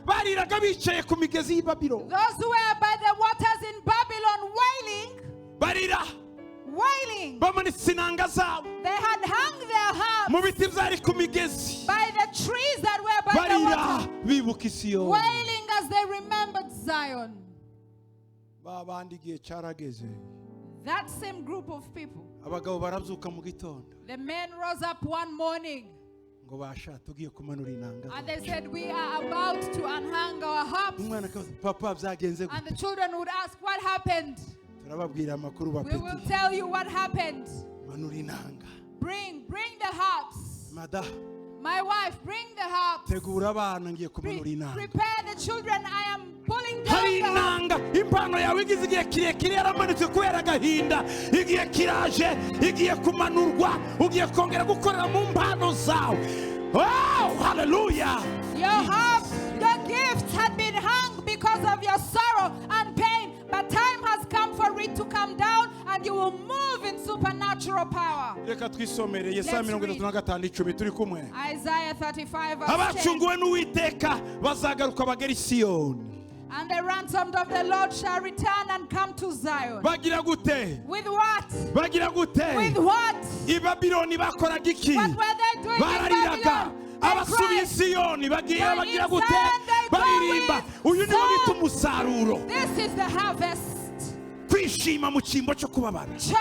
bariraga bicaye ku migezi y'i Babylon.
Those who were by the waters in Babylon
Barira.
wailing.
Bamanitse inanga zabo.
They had hung their harps
Mu biti byari ku migezi.
by the trees that were by the
Barira
water,
bibuka Isiyoni.
wailing as they remembered Zion.
Babandi igihe cyarageze.
That same group of people,
Abagabo barabyuka mu gitondo.
the men rose up one morning
Ngo basha tugiye kumanura inanga.
and they said, we are about to unhang our harps.
Umwana akabaza papa byagenze
And the
gute?
children would ask, what happened?
Turababwira amakuru
We will
bapeti.
tell you what happened.
Manura inanga.
Bring the harps.
Mada
My wife, bring the harps.
tegura abana ngiye kumanura inanga.
Prepare the children. I am pulling
Hari
down the harps.
inanga impano yawe igize igihe kirekire yaramanitse kubera agahinda. Igihe kiraje igiye kumanurwa ugiye kongera gukorera mu mpano zawe. Oh, hallelujah.
Your harps, your gifts had been hung because of your sorrow and pain, but time has come for it to come down and you will move in supernatural power.
Reka twisomere Yesaya 35:10 turi kumwe.
Isaiah 35 verse 10.
Abacunguwe n'Uwiteka bazagaruka bagera i Siyoni.
And the ransomed of the Lord shall return and come to Zion.
Bagira gute?
With what?
Bagira gute?
With what?
I Babyloni bakoraga iki?
What were they doing in
Barariraga.
Babylon? They
Abasubiye i
cried.
Siyoni bagira
But
bagira
in
gute?
Zion they go
Baririmba.
with
Uyu niwo bita
song.
umusaruro.
This is the harvest.
Kwishima mu cyimbo cyo kubabara.
Joy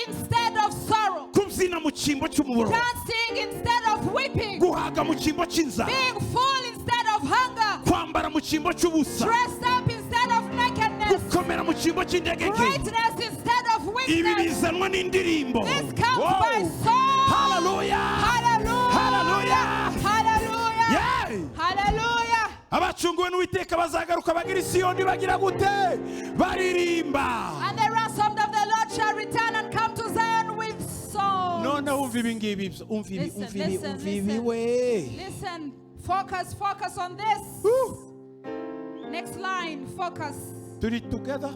instead of sorrow.
Kubyina mu cyimbo cy'umuboro.
Dancing instead of weeping.
Guhaga mu cyimbo cy'inzara.
Being full instead of hunger.
Kwambara mu cyimbo cy'ubusa.
Dressed up instead of nakedness.
Gukomera mu cyimbo cy'indege nke.
Greatness instead of
Ibi
weakness.
bizanwa n'indirimbo.
This comes
Wow.
by song.
Hallelujah.
Hallelujah.
Hallelujah.
Hallelujah.
Yeah.
Hallelujah.
Abacunguwe n'Uwiteka bazagaruka bagira i Siyoni bagira gute? Baririmba.
And the ransomed of the Lord shall return and come to Zion with songs.
None umva ibi ngibi umva ibi
Listen,
umva ibi
listen,
umva ibi
listen.
we.
Listen, focus on this.
Woo.
Next line, focus.
Turi together.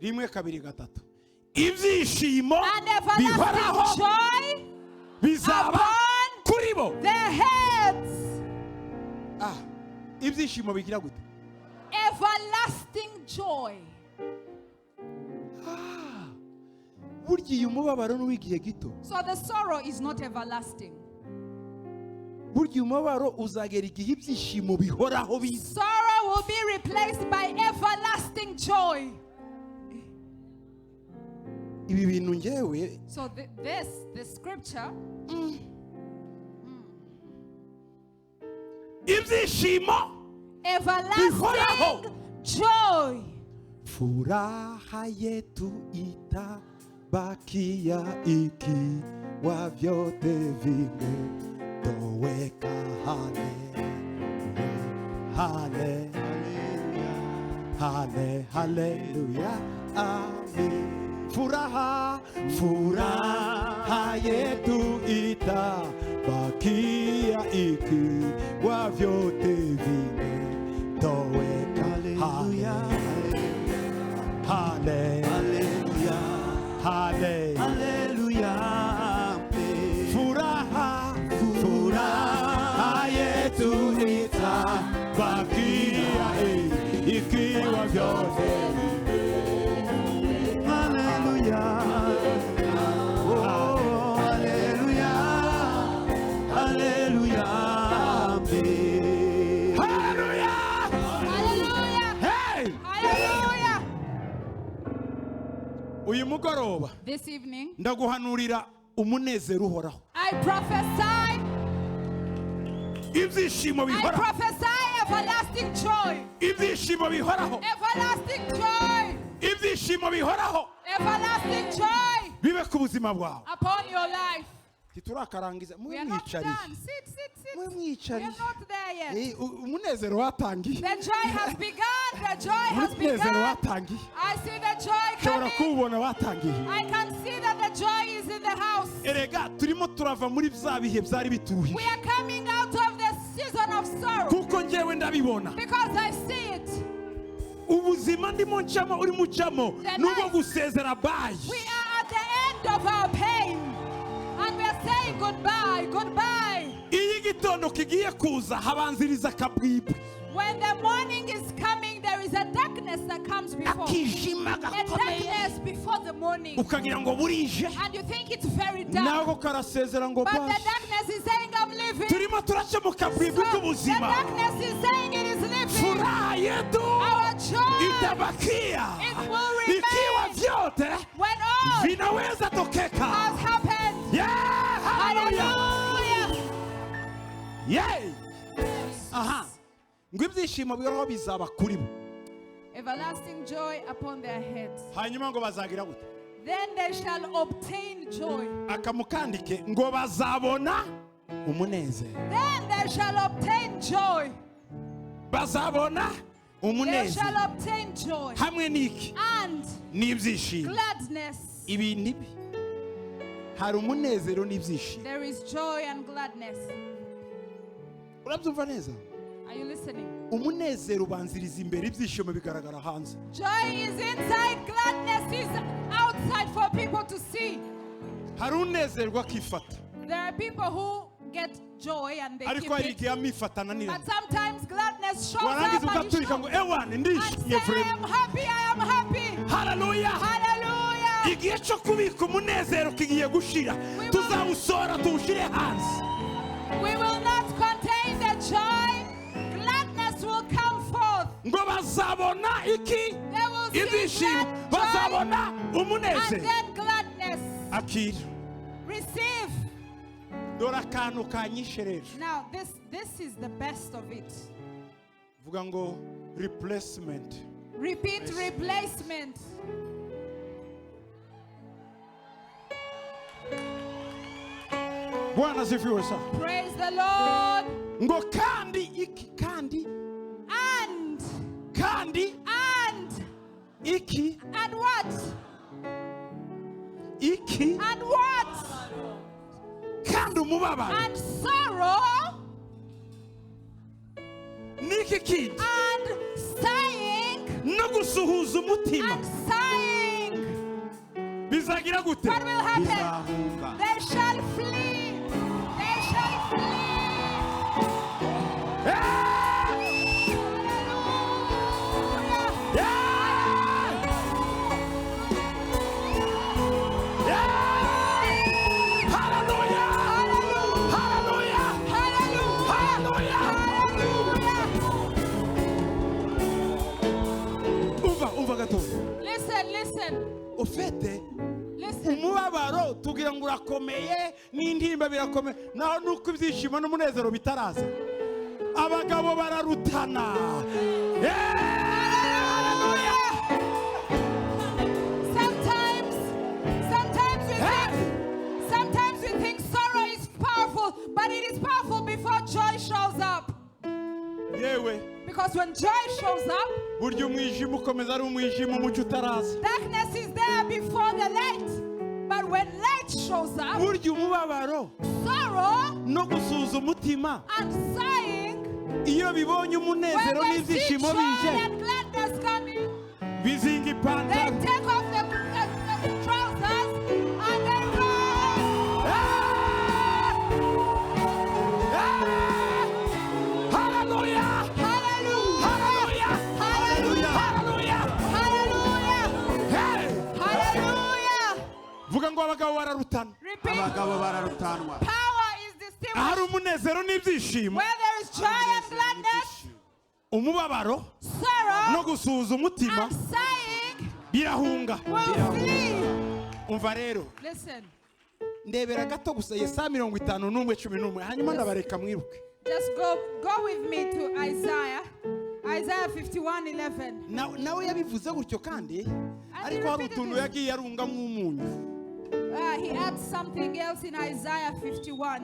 Rimwe kabiri gatatu. Ibyishimo
And
bihoraho
everlasting joy
bizaba
upon
kuri bo.
their heads.
Ibyishimo bigira gute?
Everlasting joy.
Burya uyu mubabaro n'uw'igihe gito.
So the sorrow is not everlasting.
Burya uyu mubabaro uzagera igihe ibyishimo bihoraho biza.
Sorrow will be replaced by everlasting joy.
Ibi bintu ngewe
So the scripture,
ibyishimo
everlasting joy.
Furaha yetu itabakia ikiwa vyote vimetoweka. Haleluya, haleluya, amen. Furaha, furaha yetu itabakia ikiwa vyote vimetoweka. Haleluya, haleluya, haleluya, furaha, furaha yetu itabakia ikiwa vyote. Haleluya, oh, haleluya, haleluya, haleluya,
Hallelujah.
hey,
Hallelujah.
uyu mugoroba
This evening,
ndaguhanurira umunezero uhoraho,
I prophesy
ibyishimo
I
bihoraho,
prophesy everlasting joy.
ibyishimo bihoraho,
Everlasting joy.
ibyishimo bihoraho
Everlasting joy
bibe ku buzima bwawe.
upon your life.
Titurakarangiza
We are not
mwicariye,
done. Sit, sit, sit. We
mwicariye.
are not there yet.
Umunezero watangiye,
The joy has begun. The joy has
umunezero
begun.
watangiye,
I see the joy
ushobora
coming.
kuwubona watangiye.
I can see that the joy is in the house.
Erega turimo turava muri bya bihe byari
We
bituruhije,
are coming out of the season of sorrow
kuko njyewe ndabibona.
because I see it.
Ubuzima ndimo ncamo urimo ucamo nubwo gusezera bayi.
We are at the end of our pain and we are saying goodbye, goodbye.
Iyo igitondo kigiye kuza habanziriza akabwibwi,
When the morning is coming, there is a darkness that comes before.
akijima
A
gakomeye,
darkness before the morning.
ukagira ngo burije,
And you think it's very dark.
nako karasezera ngo
But the
bayi.
darkness is saying I'm leaving.
Turimo turaca mu
So
kabwibwi
the
k'ubuzima.
darkness is saying it is leaving.
Furaha yetu
Our joy
itabakia
it will remain
ikiwa vyote
when all
vinaweza tokeka.
has happened.
Yeah, haleluya.
Hallelujah.
Yay. Aha. Ngo ibyishimo bihoraho bizaba kuri bo.
Everlasting joy upon their heads.
Hanyuma ngo bazagira gute?
Then they shall obtain joy.
Akamukandike ngo bazabona umunezero.
Then they shall obtain joy.
Bazabona
They
umunezero.
shall obtain joy
Hamwe n'iki?
and
N'ibyishimo.
gladness.
Ibi nibi. Hari umunezero n'ibyishimo.
There is joy and gladness.
Urabyumva neza?
Are you listening?
Umunezero ubanziriza imbere, ibyishimo bigaragara hanze.
Joy is inside, gladness is outside for people to see.
Hari unezerwa akifata,
There are people who get joy and they
ariko
keep
hari
it.
igihe amwifatana nira.
But sometimes gladness shows
Warangiza
up and you
ugaturika ngo
show
ewane
and
ndishimye
say, I
vrema.
am happy, I am happy.
Haleluya.
Hallelujah.
Igihe cyo kubika umunezero kigiye gushira, tuzawusora tuwushire hanze.
We will not contain the joy. Gladness will come forth.
Ngo bazabona iki?
They will see
Ibyishimo.
glad
Bazabona
joy and
umunezero.
then gladness.
Akira.
Receive.
Dore akantu kanyishe rero.
Now this is the best of it.
Vuga ngo replacement.
Repeat, replacement.
Bwana sifiwe sana.
Praise the Lord.
Ngo kandi iki kandi
And
iki
what?
iki
And what?
kandi umubabaro
And sorrow
n'iki kindi
and sighing
no gusuhuza umutima
and sighing.
bizagira gute?
What will happen?
bizahunga.
They shall flee. They shall flee.
Yeah!
Hallelujah.
Yeah! Yeah! Hallelujah! Hallelujah!
Hallelujah.
Hallelujah! Umva gato.
Listen.
Ufite
Listen.
umubabaro tugira ngo urakomeye n'intimba birakomeye naho nuko ibyishimo n'umunezero bitaraza. Abagabo bararutana.
Sometimes we think sorrow is powerful, but it is powerful before joy shows up.
Yewe
Because when joy shows up,
burya umwijima ukomeza ari umwijima umucyo utaraza.
Darkness is there before the light. But when light shows up,
burya umubabaro
sorrow
no gusuhuza umutima
and sighing,
iyo bibonye umunezero
when they see
n'ibyishimo
joy
bije
and gladness coming,
bizinga
they
ipantaro.
take off the trousers and they go.
Hallelujah!
Hallelujah!
Hallelujah!
Hallelujah!
Hallelujah!
Hallelujah!
Hey!
Hallelujah!
Vuga ngo abagabo bararutana.
Repeat.
abagabo bararutanwa.
Power is
Ahari
distinguished
umunezero n'ibyishimo,
where there is joy and gladness,
umubabaro
sorrow
no gusuhuza umutima
and sighing
birahunga.
will flee.
Umva rero,
Listen,
ndebera gato gusa Yesaya 51:11 hanyuma ndabareka mwiruke.
just go with me to Isaiah 51:11.
Nawe yabivuze gutyo kandi ariko hari utuntu yagiye arunga nk'umunyu.
He adds something else in Isaiah 51.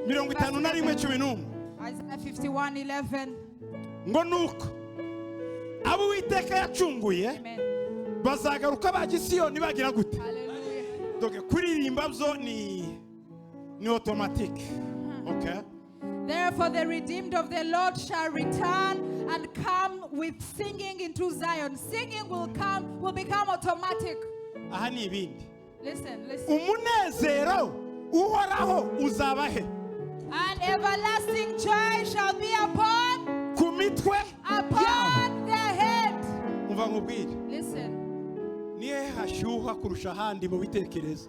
51:11
Isaiah 51:11.
ngo nuko abo Uwiteka yacunguye
Amen.
bazagaruka baje Siyoni bagira gute.
Hallelujah.
Donc kuririmba byo ni automatique. Okay?
Therefore the redeemed of the Lord shall return and come with singing into Zion. Singing will become automatic.
Aha ni ibindi.
Listen.
Umunezero uhoraho uzabahe
And everlasting joy shall be upon
ku mitwe
their head.
umva nkubwire
Listen.
nihe hashyuha kurusha ahandi mu bitekerezo,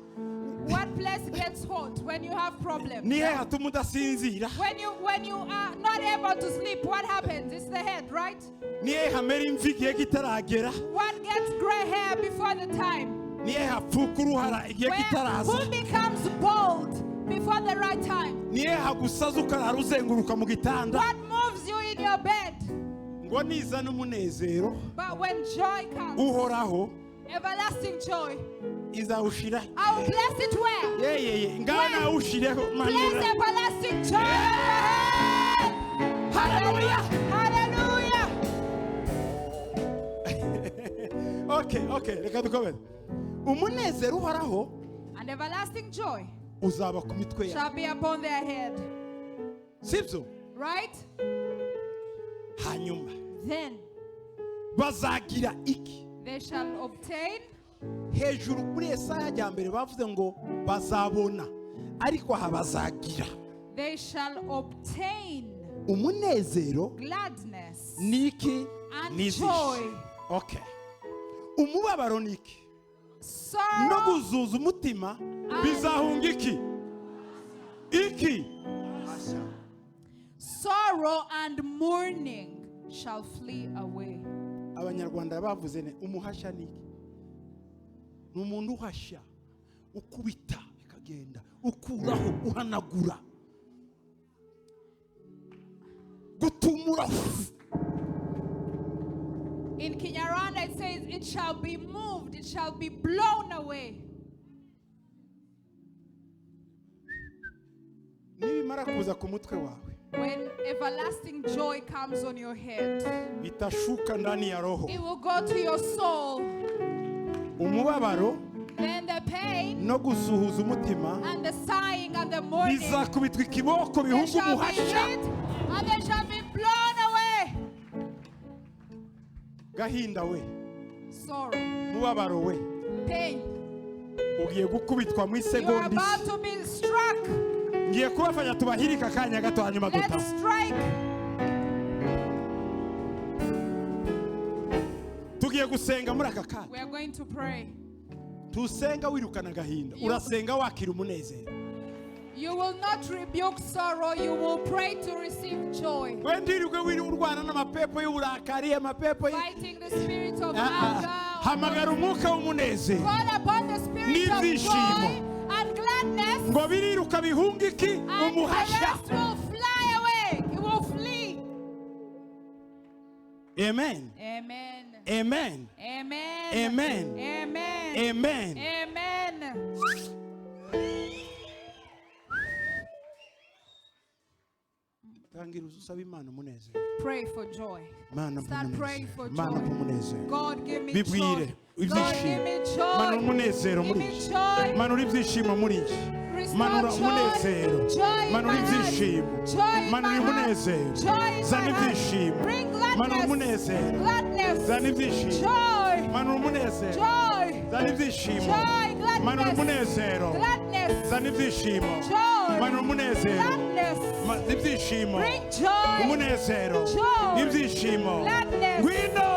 What place gets hot when you have problems?
nihe hatuma udasinzira,
When you are not able to sleep, what happens? It's the head, right?
nihe hamera imvi igihe kitaragera,
What gets gray hair before the time?
nihe hapfuka uruhara igihe kitaraza,
Who becomes bald before the right time?
nihe hagusaza ukarara uzenguruka mu gitanda.
What moves you in your bed?
ngo nizana umunezero
But when joy comes,
uhoraho
everlasting joy,
izawushira.
I will place it where?
Yeye ngaho nawushireho
Place
manura.
everlasting joy.
Hallelujah.
Hallelujah.
Okay, reka dukomeze. Umunezero uhoraho
And everlasting joy
uzaba ku mitwe
shall be upon their head.
sibyo?
Right?
Hanyuma
Then
bazagira iki?
they shall obtain.
Hejuru kuri Yesaya rya mbere bavuze ngo bazabona, ariko aha bazagira
They shall obtain
umunezero
gladness
niki
and
n'ibyishimo.
joy,
Okay, umubabaro niki no
sorrow,
guzuza umutima bizahunga iki
sorrow and mourning shall flee away.
Abanyarwanda bavuze ne umuhashya niki? Ni umuntu uhashya, ukubita bikagenda, ukuraho, uhanagura, gutumura.
In Kinyarwanda it says it shall be moved, it shall be blown away.
Nibimara kuza ku mutwe wawe
When everlasting joy comes on your head,
bitashuka ndani ya roho,
it will go to your soul.
umubabaro
Then the pain
no gusuhuza umutima
and the sighing and the mourning,
bizakubitwa ikiboko
they
bihunga
shall be
umuhashya.
hit and they shall be blown away.
Gahinda we,
Sorrow,
mubabaro we,
pain,
ugiye gukubitwa mu
you are
isegonda
about
isi.
to be struck.
Ngiye kubafanya tubahirika akanya gato hanyuma
Let's
dutaha.
strike.
Tugiye gusenga muri aka kanya.
We are going to pray.
Tusenga wirukana agahinda, urasenga wakira umunezero.
You will not rebuke sorrow, you will pray to receive joy.
Wendirirwe wiri urwana n'amapepo y'uburakari, amapepo
Fighting the spirit of anger.
hamagara umwuka w'umunezero
Call upon the spirit of
n'ibyishimo
joy and gladness,
ngo biriruka bihunga iki?
and the
Umuhashya.
rest will fly away. It will flee.
Amen.
Amen.
Amen.
Amen.
Amen.
Amen.
Amen.
Amen.
usaba Imana umunezero.
Pray for joy.
Start
praying for
joy.
God give me
Bibwire
joy. God give me joy.
Manura umunezero muri iki. Manura ibyishimo muri iki. Manura umunezero. Manura ibyishimo. Manura umunezero. Zana ibyishimo. Manura umunezero. Zana ibyishimo. Manura umunezero. Zana ibyishimo. Manura umunezero. Zana ibyishimo. Manura umunezero. Ibyishimo. Umunezero. Ibyishimo. Ngwino.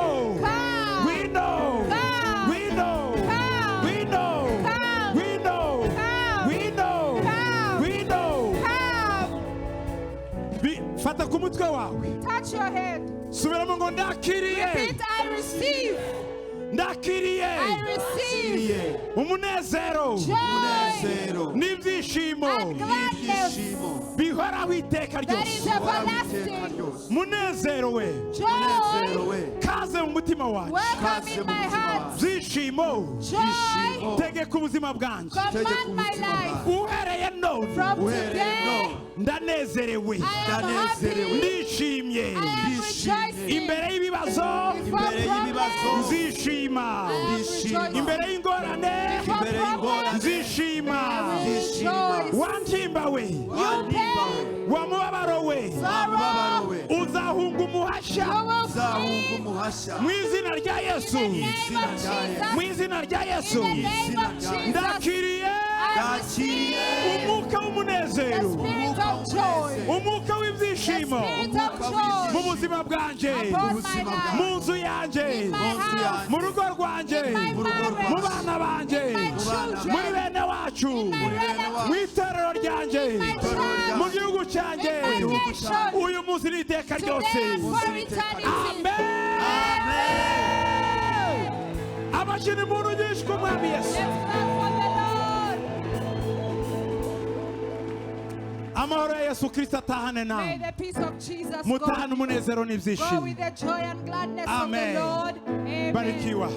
Ngwino. Ngwino. Ngwino. Ngwino. Ngwino. Ngwino. Fata ku mutwe wawe.
Touch your head.
Subiramo ngo ndakiriye.
Repeat, I receive.
Ndakiriye.
I receive.
Umunezero.
Joy.
N'ibyishimo. Bihoraho iteka
That is
ryose.
everlasting.
Munezero we.
Joy.
Kaze mu mutima wanjye.
Welcome in my heart.
Byishimo.
Joy.
Tegeka ubuzima bwanjye.
Command my life.
Uhereye none.
From today,
ndanezerewe.
I am happy.
Ndishimye.
I am rejoicing.
Imbere y'ibibazo. Nzishima. Imbere y'ingorane. Nzishima. Wantimba we. Wamubabaro we. Uzahunga umuhasha. Mu izina rya Yesu. Mu izina rya Yesu. Ndakiriye. Umwuka w'umunezero. Umwuka w'ibyishimo. Mu buzima bwanjye. Mu nzu yanjye. Mu rugo rwanjye. Mu bana banjye. Muri bene wacu. Mu itorero ryanjye. Mu gihugu cyanjye. Uyu munsi ni iteka ryose. Amen. Abashini muntu yishwe mwami Yesu. Amahoro ya Yesu Kristo atahane nawe.
May the peace of Jesus
Mutahane umunezero
go
n'ibyishimo.
with the joy and gladness of
Amen.
the Lord. Amen.
Barikiwa.